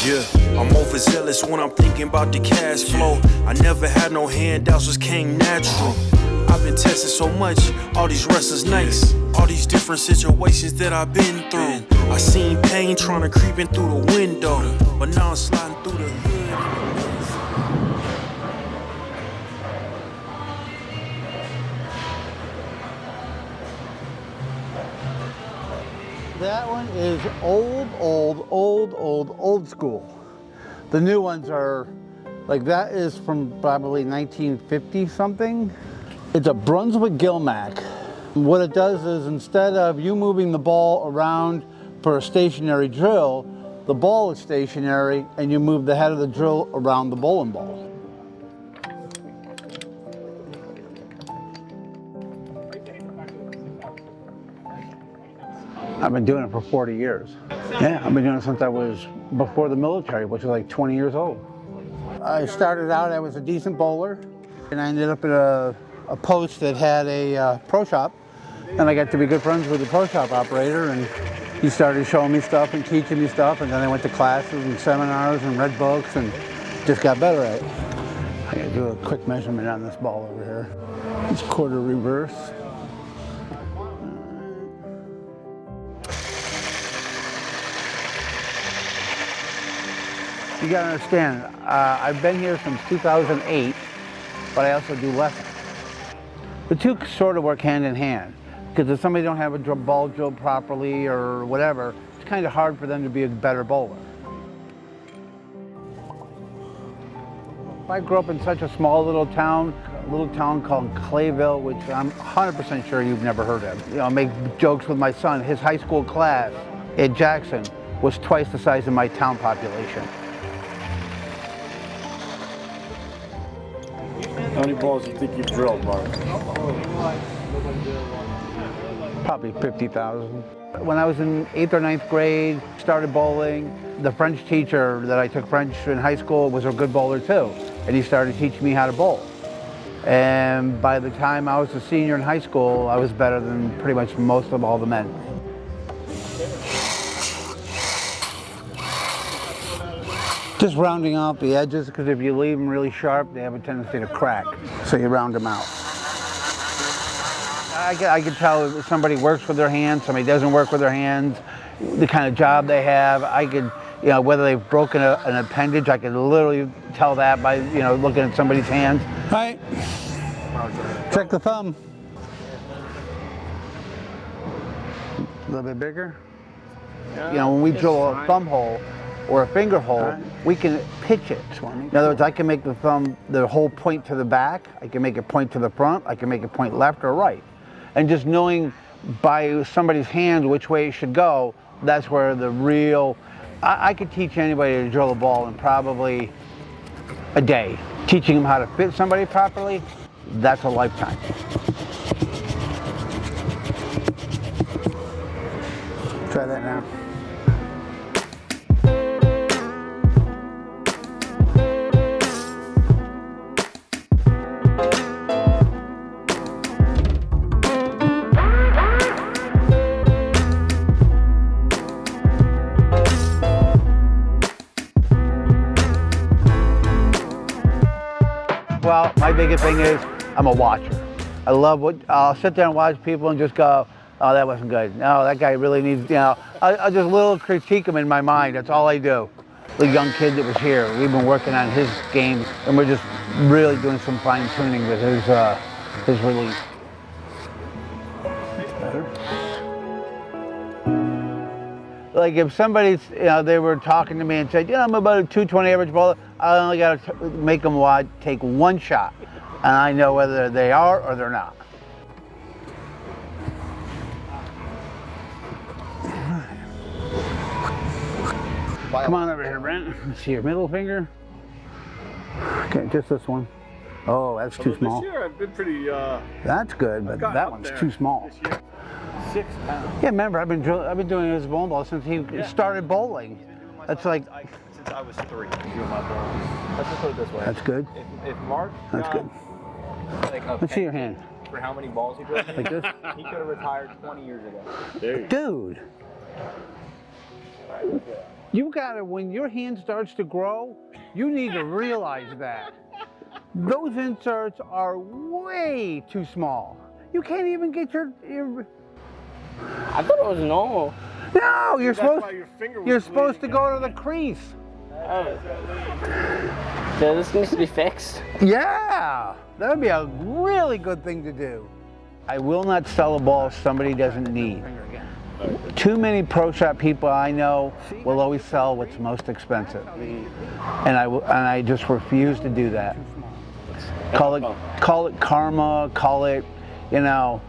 Yeah, I'm overzealous when I'm thinking about the cash flow. I never had no handouts, just came natural. I've been tested so much, all these wrestlers nice. All these different situations that I've been through. I seen pain trying to creep in through the window, but now I'm sliding through the hood. That one is old school. The new ones are, like that is from probably 1950 something. It's a Brunswick Gilmac. What it does is instead of you moving the ball around for a stationary drill, the ball is stationary and you move the head of the drill around the bowling ball. I've been doing it for 40 years. Yeah, I've been doing it since I was before the military, which was like 20 years old. I started out, I was a decent bowler, and I ended up at a post that had a pro shop, and I got to be good friends with the pro shop operator, and he started showing me stuff and teaching me stuff, and then I went to classes and seminars and read books and just got better at it. I gotta do a quick measurement on this ball over here. It's quarter reverse. You gotta understand, I've been here since 2008, but I also do lessons. The two sort of work hand in hand, because if somebody don't have a ball drilled properly or whatever, it's kind of hard for them to be a better bowler. I grew up in such a small little town called Clayville, which I'm 100% sure you've never heard of. You know, I make jokes with my son. His high school class at Jackson was twice the size of my town population. How many balls do you think you've drilled, Mark? Probably 50,000. When I was in 8th or 9th grade, started bowling. The French teacher that I took French in high school was a good bowler too, and he started teaching me how to bowl. And by the time I was a senior in high school, I was better than pretty much most of all the men. Just rounding out the edges, because if you leave them really sharp, they have a tendency to crack. So you round them out. I can tell if somebody works with their hands, somebody doesn't work with their hands, the kind of job they have. I could, you know, whether they've broken an appendage, I could literally tell that by, you know, looking at somebody's hands. All right. Check the thumb. A little bit bigger. You know, when we drill a thumb hole or a finger hole, we can pitch it. In other words, I can make the thumb, the hole point to the back, I can make it point to the front, I can make it point left or right. And just knowing by somebody's hand which way it should go, that's where the real, I could teach anybody to drill a ball in probably a day. Teaching them how to fit somebody properly, that's a lifetime. Try that now. Well, my biggest thing is I'm a watcher. I love I'll sit there and watch people and just go, oh, that wasn't good. No, that guy really needs, you know, I'll just little critique him in my mind. That's all I do. The young kid that was here, we've been working on his game, and we're just really doing some fine tuning with his release. Better. Like if somebody's, you know, they were talking to me and said, I'm about a 220 average bowler, I only got to make them take one shot, and I know whether they are or they're not. Come on over here, Brent. Let's see your middle finger. Okay, just this one. Oh, that's too small. This year I've been pretty. That's good, but that one's too small. 6 pounds. Yeah, remember I've been doing his bowling ball since he started bowling. That's like since I was 3 doing my bowling. Let's just put it this way. That's good. If Mark That's good. Like Let's see your hand. For how many balls he drilled, Like this? he could have retired 20 years ago. Dude. You gotta, when your hand starts to grow, you need to realize that. Those inserts are way too small. You can't even get your I thought it was normal. no, you're supposed, why your finger was you're supposed to bleeding. go to the crease. Oh. So this needs to be fixed. Yeah, that would be a really good thing to do. I will not sell a ball somebody doesn't need. Too many pro shop people I know will always sell what's most expensive, and I just refuse to do that. Call it karma. Call it, you know.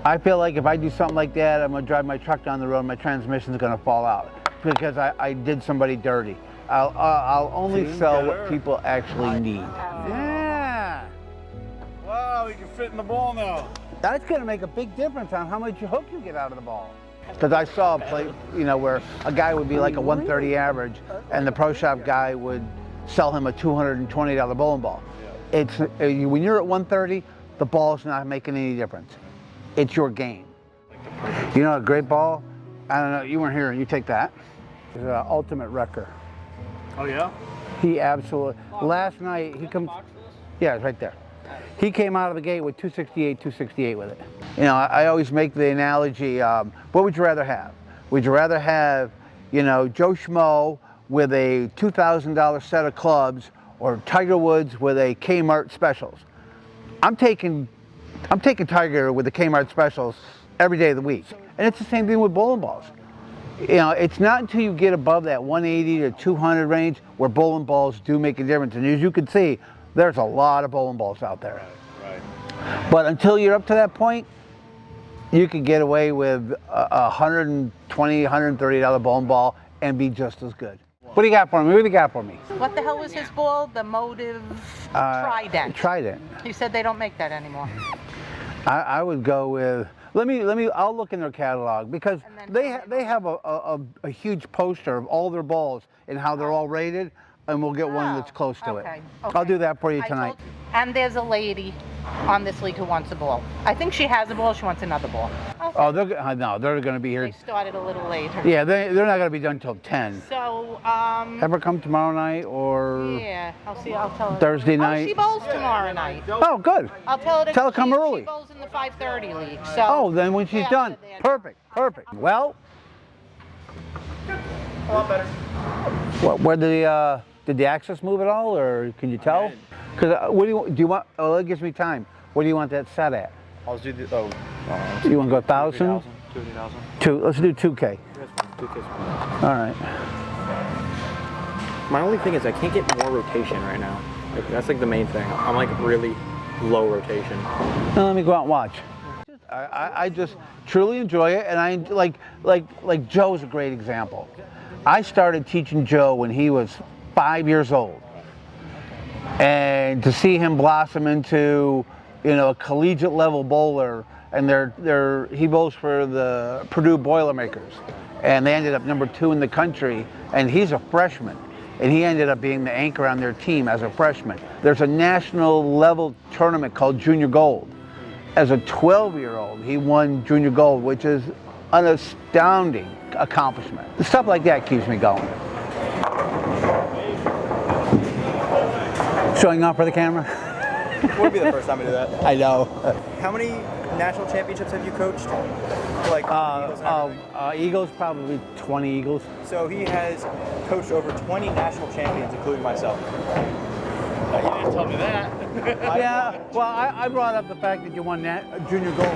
I feel like if I do something like that, I'm gonna drive my truck down the road, and my transmission's gonna fall out because I did somebody dirty. I'll only sell what people actually need. Yeah. Wow, you can fit in the ball now. That's going to make a big difference on how much hook you get out of the ball. Because I saw a play, you know, where a guy would be like a 130 average, and the pro shop guy would sell him a $220 bowling ball. It's when you're at 130, the ball's not making any difference. It's your game. You know, a great ball. I don't know. You weren't here. You take that. It's an ultimate wrecker. Oh yeah? He absolutely. Last night he comes. Yeah, it's right there. He came out of the gate with 268 with it. You know, I always make the analogy, what would you rather have? Would you rather have, you know, Joe Schmo with a $2,000 set of clubs or Tiger Woods with a Kmart specials? I'm taking Tiger with the Kmart specials every day of the week. And it's the same thing with bowling balls. You know, it's not until you get above that 180 to 200 range where bowling balls do make a difference. And as you can see, there's a lot of bowling balls out there. Right. But until you're up to that point, you can get away with a $120, $130 bowling ball and be just as good. What do you got for me? What do you got for me? What the hell was his ball? The Motive Trident. Trident. He said they don't make that anymore. I would go with. I'll look in their catalog because they have a huge poster of all their balls and how they're all rated, and we'll get one that's close to it. Okay. I'll do that for you tonight. And there's a lady on this league who wants a ball. I think she has a ball. She wants another ball. Okay. Oh, they're going to be here. They started a little later. Yeah, they're not going to be done till 10. So, Ever come tomorrow night or yeah, I'll see. I'll tell her. Thursday night? Oh, she bowls tomorrow night. Oh, good. I'll tell her to Tell her come early. She bowls in the 5:30 league. So. Oh, then when she's yeah, done, perfect. Well, A lot better. where did the access move at all, or can you tell? Because what do you want? Oh, that gives me time. What do you want that set at? I'll do the, You want to go 1,000? 2,000. Let's do 2K. 2K. All right. My only thing is I can't get more rotation right now. Like, that's like the main thing. I'm like really low rotation. Now let me go out and watch. I just truly enjoy it, and I like Joe's a great example. I started teaching Joe when he was 5 years old, and to see him blossom into, you know, a collegiate level bowler, and he bowls for the Purdue Boilermakers, and they ended up #2 in the country, and he's a freshman, and he ended up being the anchor on their team as a freshman. There's a national level tournament called Junior Gold. As a 12-year-old, he won Junior Gold, which is an astounding accomplishment. Stuff like that keeps me going. Showing off for the camera? Would be the first time I do that. I know. How many national championships have you coached? Like Eagles and everything? Eagles, probably 20 Eagles. So he has coached over 20 national champions, including myself. You didn't tell me that. Yeah, well, I brought up the fact that you won Junior Gold.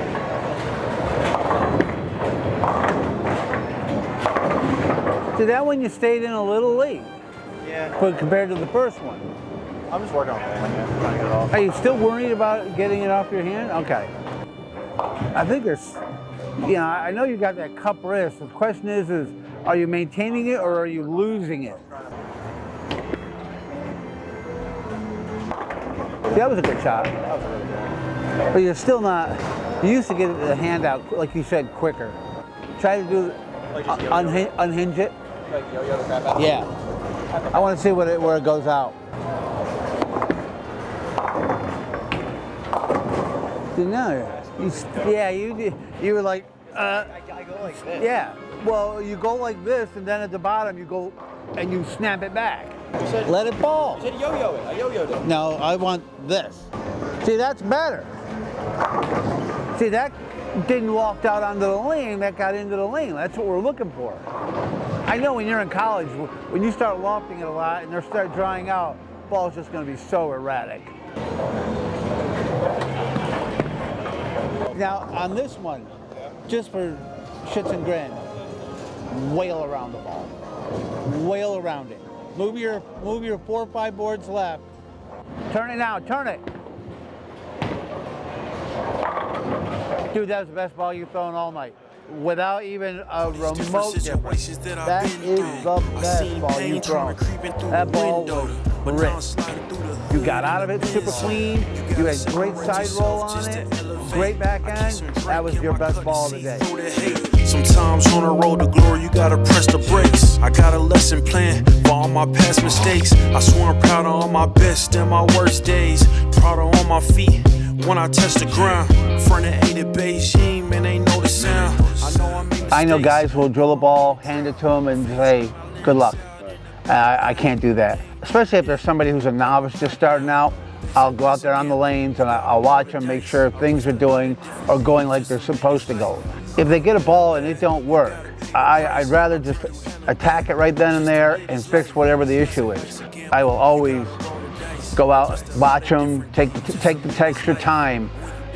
So that one you stayed in a little late, Yeah. but compared to the first one. I'm just working on it. Trying to get it off. Are you still worried about getting it off your hand? Okay. I think there's, you know, I know you got that cup wrist. The question is are you maintaining it or are you losing it? That was a good shot. But you're still not, you used to get the hand out, like you said, quicker. Try to do, Like just yo-yo? unhinge it. Like yo-yo the crap out of it? Yeah. I want to see where it goes out. No, you were like, I go like this. Yeah. Well, you go like this, and then at the bottom you go and you snap it back. You said, Let it fall. you said yo-yo it. I yo-yoed it. No, I want this. See, that's better. See, that didn't walk out onto the lane, that got into the lane. That's what we're looking for. I know when you're in college, when you start lofting it a lot and they start drying out, the ball's just going to be so erratic. Now, on this one, just for shits and grins, wail around the ball. Wail around it. Move your 4 or 5 boards left. Turn it now, turn it. Dude, that was the best ball you've thrown all night. Without even a remote difference. That is the best ball you've thrown. That ball was rich. You got out of it super clean. You had great side roll on it. Great back end. That was your best ball of the day. Sometimes on the road to glory, you gotta press the brakes. I got a lesson plan for all my past mistakes. I swear I'm proud of all my best and my worst days. Proud of all my feet when I touch the ground. Front of ain't it Beijing, man, ain't know the sound. I know guys will drill a ball, hand it to them, and say, good luck. I can't do that. Especially if there's somebody who's a novice just starting out. I'll go out there on the lanes and I'll watch them, make sure things are going like they're supposed to go. If they get a ball and it don't work, I'd rather just attack it right then and there and fix whatever the issue is. I will always go out, watch them, take the extra time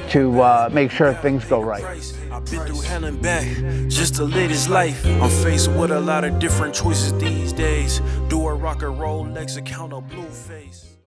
to make sure things go right. I've been through hell and back just to live this life. I'm faced with a lot of different choices these days. Do a rock and roll, legs account a blue face.